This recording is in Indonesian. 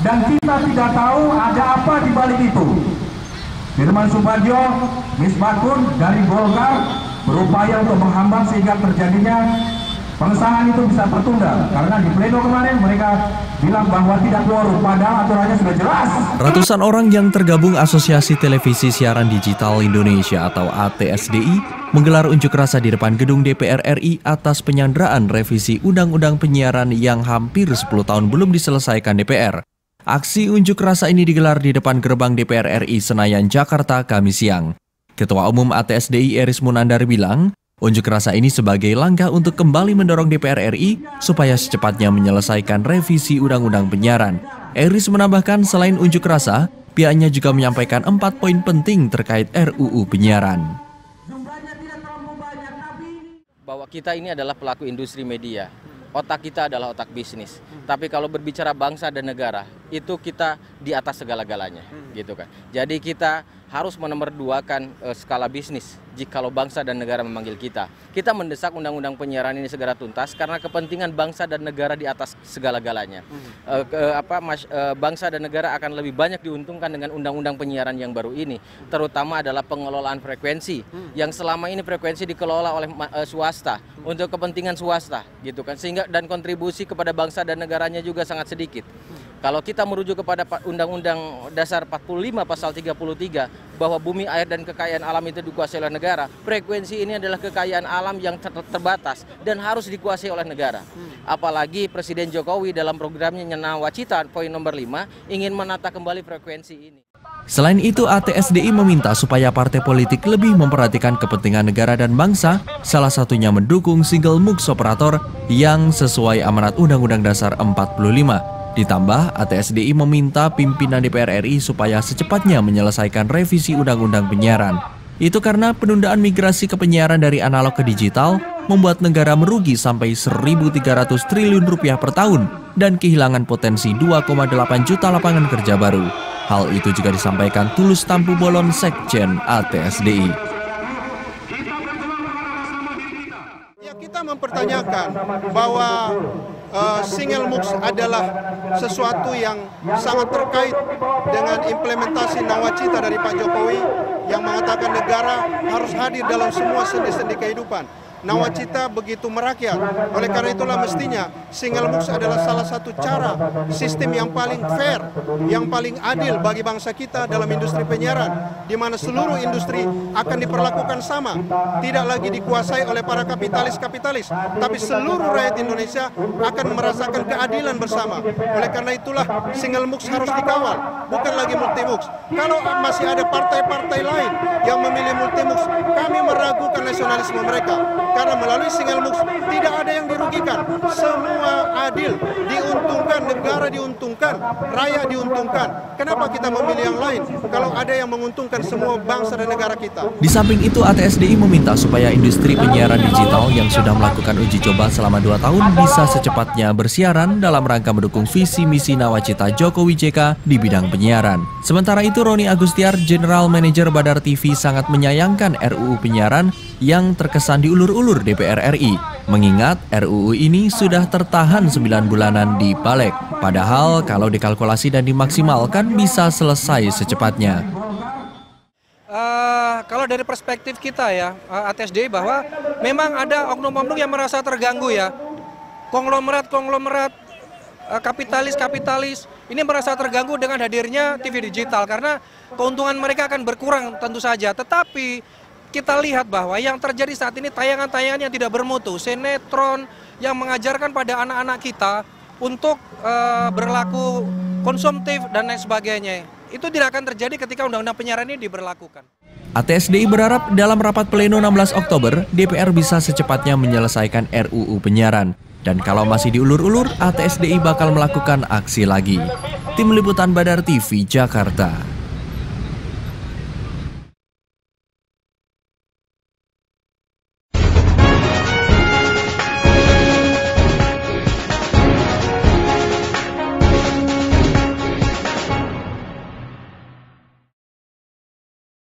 dan kita tidak tahu ada apa di balik itu. Firman Subagio, Misbakun dari Golkar berupaya untuk menghambat sehingga terjadinya pengesahan itu bisa tertunda, karena di pleno kemarin mereka bilang bahwa tidak quorum, padahal aturannya sudah jelas. Ratusan orang yang tergabung Asosiasi Televisi Siaran Digital Indonesia atau ATSDI menggelar unjuk rasa di depan gedung DPR RI atas penyanderaan revisi Undang-Undang Penyiaran yang hampir 10 tahun belum diselesaikan DPR. Aksi unjuk rasa ini digelar di depan gerbang DPR RI Senayan, Jakarta, Kamis siang. Ketua Umum ATSDI Eris Munandar bilang, unjuk rasa ini sebagai langkah untuk kembali mendorong DPR RI supaya secepatnya menyelesaikan revisi Undang-Undang Penyiaran. Eris menambahkan selain unjuk rasa, pihaknya juga menyampaikan 4 poin penting terkait RUU Penyiaran. Bahwa kita ini adalah pelaku industri media, otak kita adalah otak bisnis. Tapi kalau berbicara bangsa dan negara, itu kita di atas segala-galanya, gitu kan. Jadi kita harus menomorduakan skala bisnis jikalau bangsa dan negara memanggil kita. Kita mendesak undang-undang penyiaran ini segera tuntas karena kepentingan bangsa dan negara di atas segala-galanya. Bangsa dan negara akan lebih banyak diuntungkan dengan undang-undang penyiaran yang baru ini, terutama adalah pengelolaan frekuensi yang selama ini frekuensi dikelola oleh swasta untuk kepentingan swasta, gitu kan. Sehingga dan kontribusi kepada bangsa dan negaranya juga sangat sedikit. Kalau kita merujuk kepada Undang-Undang Dasar 45 Pasal 33 bahwa bumi, air, dan kekayaan alam itu dikuasai oleh negara, frekuensi ini adalah kekayaan alam yang terbatas dan harus dikuasai oleh negara. Apalagi Presiden Jokowi dalam programnya Nawacita poin nomor 5 ingin menata kembali frekuensi ini. Selain itu, ATSDI meminta supaya partai politik lebih memperhatikan kepentingan negara dan bangsa, salah satunya mendukung single MUX operator yang sesuai amanat Undang-Undang Dasar 45. Ditambah, ATSDI meminta pimpinan DPR RI supaya secepatnya menyelesaikan revisi Undang-Undang Penyiaran. Itu karena penundaan migrasi ke penyiaran dari analog ke digital membuat negara merugi sampai 1.300 triliun rupiah per tahun dan kehilangan potensi 2,8 juta lapangan kerja baru. Hal itu juga disampaikan Tulus Tampu Bolon, Sekjen ATSDI. Ya, kita mempertanyakan bahwa single MUX adalah sesuatu yang sangat terkait dengan implementasi nawacita dari Pak Jokowi yang mengatakan negara harus hadir dalam semua sendi-sendi kehidupan. Nawacita begitu merakyat, oleh karena itulah mestinya single MUX adalah salah satu cara sistem yang paling fair, yang paling adil bagi bangsa kita dalam industri penyiaran, di mana seluruh industri akan diperlakukan sama, tidak lagi dikuasai oleh para kapitalis-kapitalis, tapi seluruh rakyat Indonesia akan merasakan keadilan bersama. Oleh karena itulah single MUX harus dikawal, bukan lagi multi MUX. Kalau masih ada partai-partai lain yang memilih multi MUX, kami meragukan nasionalisme mereka. Karena melalui single MUX tidak ada yang dirugikan, semua adil, diuntungkan, negara diuntungkan, rakyat diuntungkan. Kenapa kita memilih yang lain kalau ada yang menguntungkan semua bangsa dan negara kita? Di samping itu, ATSDI meminta supaya industri penyiaran digital yang sudah melakukan uji coba selama 2 tahun bisa secepatnya bersiaran dalam rangka mendukung visi misi nawacita Jokowi JK di bidang penyiaran. Sementara itu, Roni Agustiar, General Manager Badar TV, sangat menyayangkan RUU Penyiaran yang terkesan diulur-ulur DPR RI, mengingat RUU ini sudah tertahan 9 bulanan di Balik. Padahal kalau dikalkulasi dan dimaksimalkan bisa selesai secepatnya. Kalau dari perspektif kita ya, ATSDI, bahwa memang ada oknum-oknum yang merasa terganggu ya. Konglomerat, kapitalis ini merasa terganggu dengan hadirnya TV digital karena keuntungan mereka akan berkurang tentu saja. Tetapi kita lihat bahwa yang terjadi saat ini tayangan-tayangan yang tidak bermutu, sinetron yang mengajarkan pada anak-anak kita untuk berlaku konsumtif dan lain sebagainya. Itu tidak akan terjadi ketika Undang-Undang Penyiaran ini diberlakukan. ATSDI berharap dalam rapat pleno 16 Oktober, DPR bisa secepatnya menyelesaikan RUU Penyiaran. Dan kalau masih diulur-ulur, ATSDI bakal melakukan aksi lagi. Tim Liputan Badar TV, Jakarta.